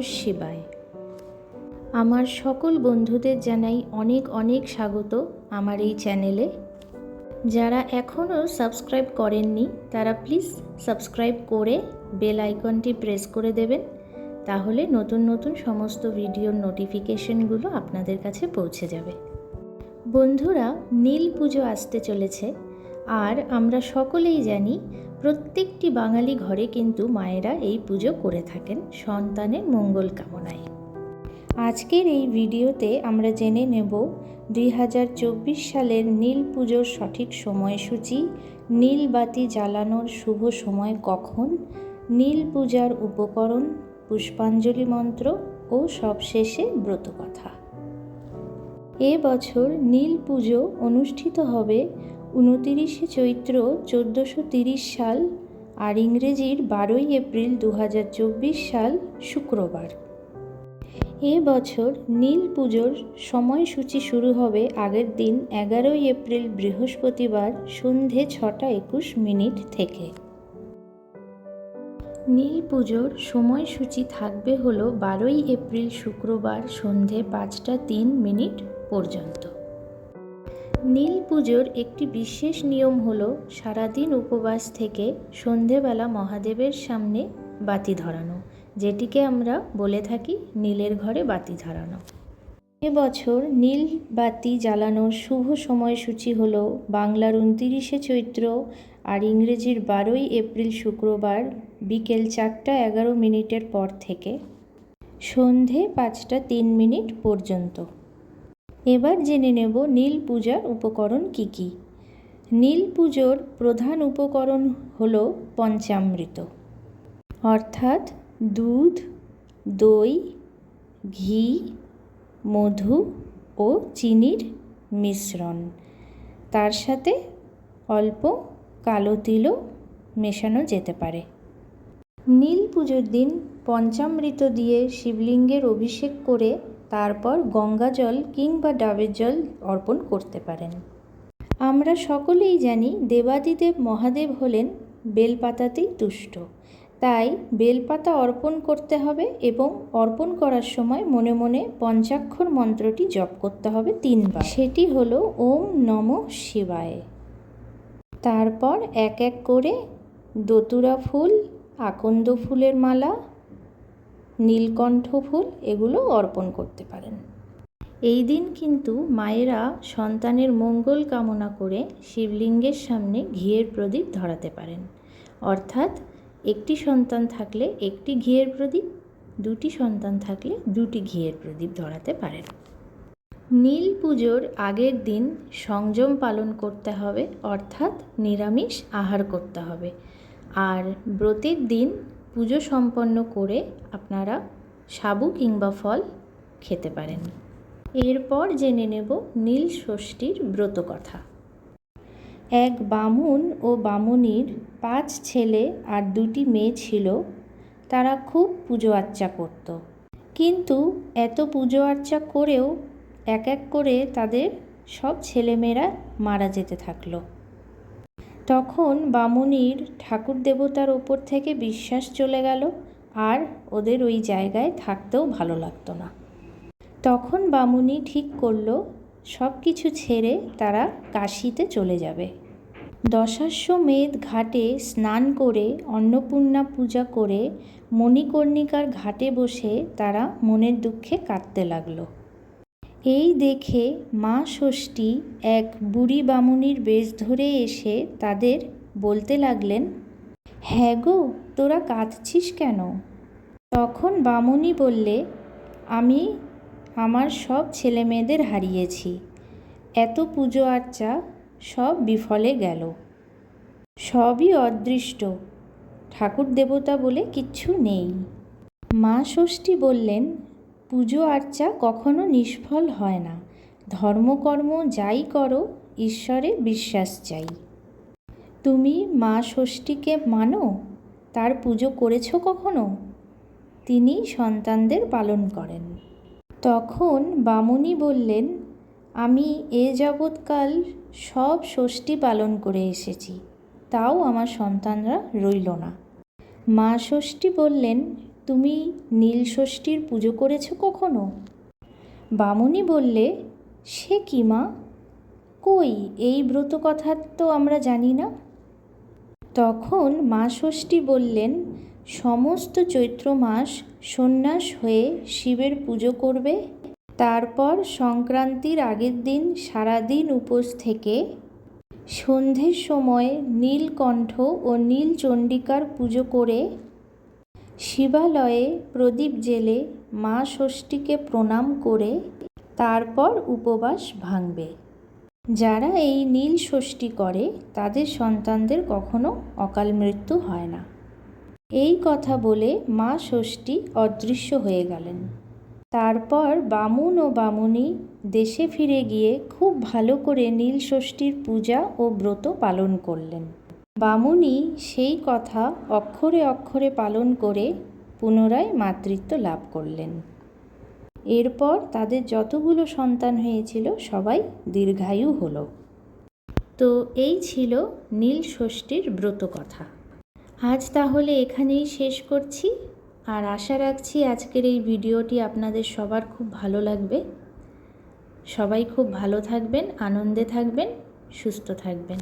নমঃ শিবায়। আমার সকল বন্ধুদের জানাই অনেক অনেক স্বাগত আমার এই চ্যানেলে। যারা এখনও সাবস্ক্রাইব করেননি তারা প্লিজ সাবস্ক্রাইব করে বেল আইকনটি প্রেস করে দেবেন, তাহলে নতুন নতুন সমস্ত ভিডিওর নোটিফিকেশনগুলো আপনাদের কাছে পৌঁছে যাবে। বন্ধুরা, নীল পুজো আসতে চলেছে, আর আমরা সকলেই জানি প্রত্যেকটি বাঙালি ঘরে কিন্তু মায়েরা এই পুজো করে থাকেন সন্তানের মঙ্গল কামনায়। আজকের এই ভিডিওতে আমরা জেনে নেব 2024 সালের নীল পুজোর সঠিক সময়সূচি, নীল বাতি জ্বালানোর শুভ সময় কখন, নীল পূজার উপকরণ, পুষ্পাঞ্জলি মন্ত্র ও সবশেষে ব্রতকথা। এবছর নীল পুজো অনুষ্ঠিত হবে 29শে চৈত্র 1430 সাল আর ইংরেজির 12ই এপ্রিল 2024 সাল শুক্রবার। এবছর নীল পুজোর সময়সূচি শুরু হবে আগের দিন 11ই এপ্রিল বৃহস্পতিবার সন্ধে 6টা 21 মিনিট থেকে। নীল পুজোর সময়সূচি থাকবে হলো 12ই এপ্রিল শুক্রবার সন্ধে 5টা 3 মিনিট পর্যন্ত। নীল পুজোর একটি বিশেষ নিয়ম হলো সারাদিন উপবাস থেকে সন্ধেবেলা মহাদেবের সামনে বাতি ধরানো, যেটিকে আমরা বলে থাকি নীলের ঘরে বাতি ধরানো। এবছর নীল বাতি জ্বালানোর শুভ সময়সূচি হলো বাংলার 29শে চৈত্র আর ইংরেজির 12ই এপ্রিল শুক্রবার বিকেল 4টা 11 মিনিটের পর থেকে সন্ধে 5টা 3 মিনিট পর্যন্ত। এবার জেনে নেব নীল পূজার উপকরণ কি কি। নীল পুজোর প্রধান উপকরণ হলো পঞ্চামৃত, অর্থাৎ দুধ, দই, ঘি, মধু ও চিনির মিশ্রণ। তার সাথে অল্প কালো তিলও মেশানো যেতে পারে। নীল পুজোর দিন পঞ্চামৃত দিয়ে শিবলিঙ্গের অভিষেক করে তারপর গঙ্গা জল কিংবা ডাবের জল অর্পণ করতে পারেন। আমরা সকলেই জানি দেবাদিদেব মহাদেব হলেন বেলপাতাতেই তুষ্ট, তাই বেলপাতা অর্পণ করতে হবে এবং অর্পণ করার সময় মনে মনে পঞ্চাক্ষর মন্ত্রটি জপ করতে হবে 3 বার। সেটি হলো ওম নমঃ শিবায়। তারপর এক এক করে দতুরা ফুল, আকন্দ ফুলের মালা, নীলকণ্ঠ ফুল এগুলো অর্পণ করতে পারেন। এই দিন কিন্তু মায়েরা সন্তানের মঙ্গল কামনা করে শিবলিঙ্গের সামনে ঘিয়ের প্রদীপ ধরাতে পারেন, অর্থাৎ একটি সন্তান থাকলে একটি ঘিয়ের প্রদীপ, দুটি সন্তান থাকলে দুটি ঘিয়ের প্রদীপ ধরাতে পারেন। নীল পুজোর আগের দিন সংযম পালন করতে হবে, অর্থাৎ নিরামিষ আহার করতে হবে। আর ব্রতের দিন পুজো সম্পন্ন করে আপনারা সাবু কিংবা ফল খেতে পারেন। এরপর জেনে নেব নীল ষষ্ঠীর ব্রতকথা। এক বামুন ও বামুনির 5 ছেলে আর 2টি মেয়ে ছিল। তারা খুব পুজো আর্চা করত, কিন্তু এত পুজো আর্চা করেও এক এক করে তাদের সব ছেলেমেয়েরা মারা যেতে থাকলো। তখন বামুনির ঠাকুর দেবতার ওপর থেকে বিশ্বাস চলে গেল, আর ওদের ওই জায়গায় থাকতেও ভালো লাগতো না। তখন বামুনি ঠিক করলো সব কিছু ছেড়ে তারা কাশীতে চলে যাবে। দশাশ্বমেধ ঘাটে স্নান করে অন্নপূর্ণা পূজা করে মণিকর্ণিকার ঘাটে বসে তারা মনের দুঃখে কাঁদতে লাগলো। এই দেখে মা ষষ্ঠী এক বুড়ি বামুনির বেশ ধরে এসে তাদের বলতে লাগলেন, হ্যাঁ গো, তোরা কাঁদছিস কেন? তখন বামুনি বললে, আমি আমার সব ছেলেমেয়েদের হারিয়েছি, এত পুজো আর্চা সব বিফলে গেল, সবই অদৃষ্ট, ঠাকুর দেবতা বলে কিচ্ছু নেই। মা ষষ্ঠী বললেন, পুজো আর্চা কখনো নিষ্ফল হয় না, ধর্মকর্ম যাই করো ঈশ্বরে বিশ্বাস চাই। তুমি মা ষষ্ঠীকে মানো? তার পুজো করেছো কখনো? তিনি সন্তানদের পালন করেন। তখন বামুনি বললেন, আমি এ যাবৎকাল সব ষষ্ঠী পালন করে এসেছি, তাও আমার সন্তানরা রইল না। মা ষষ্ঠী বললেন, তুমি নীল ষষ্ঠীর পুজো করেছো কখনো? বামুনি বললে, সে কি মা, কই এই ব্রত কথা তো আমরা জানি না। তখন মা ষষ্ঠী বললেন, সমস্ত চৈত্র মাস সন্ন্যাস হয়ে শিবের পুজো করবে, তারপর সংক্রান্তির আগের দিন সারাদিন উপোস থেকে সন্ধ্যের সময় নীলকণ্ঠ ও নীলচণ্ডিকার পুজো করে শিবালয়ে প্রদীপ জেলে মা ষষ্ঠীকে প্রণাম করে তারপর উপবাস ভাঙবে। যারা এই নীল ষষ্ঠী করে তাদের সন্তানদের কখনো অকাল মৃত্যু হয় না। এই কথা বলে মা ষষ্ঠী অদৃশ্য হয়ে গেলেন। তারপর বামুন ও বামুনি দেশে ফিরে গিয়ে খুব ভালো করে নীল ষষ্ঠীর পূজা ও ব্রত পালন করলেন। বামুনি সেই কথা অক্ষরে অক্ষরে পালন করে পুনরায় মাতৃত্ব লাভ করলেন। এরপর তাদের যতগুলো সন্তান হয়েছিল সবাই দীর্ঘায়ু হলো। তো এই ছিল নীল ষষ্ঠীর ব্রত কথা। আজ তাহলে এখানেই শেষ করছি, আর আশা রাখছি আজকের এই ভিডিওটি আপনাদের সবার খুব ভালো লাগবে। সবাই খুব ভালো থাকবেন, আনন্দে থাকবেন, সুস্থ থাকবেন।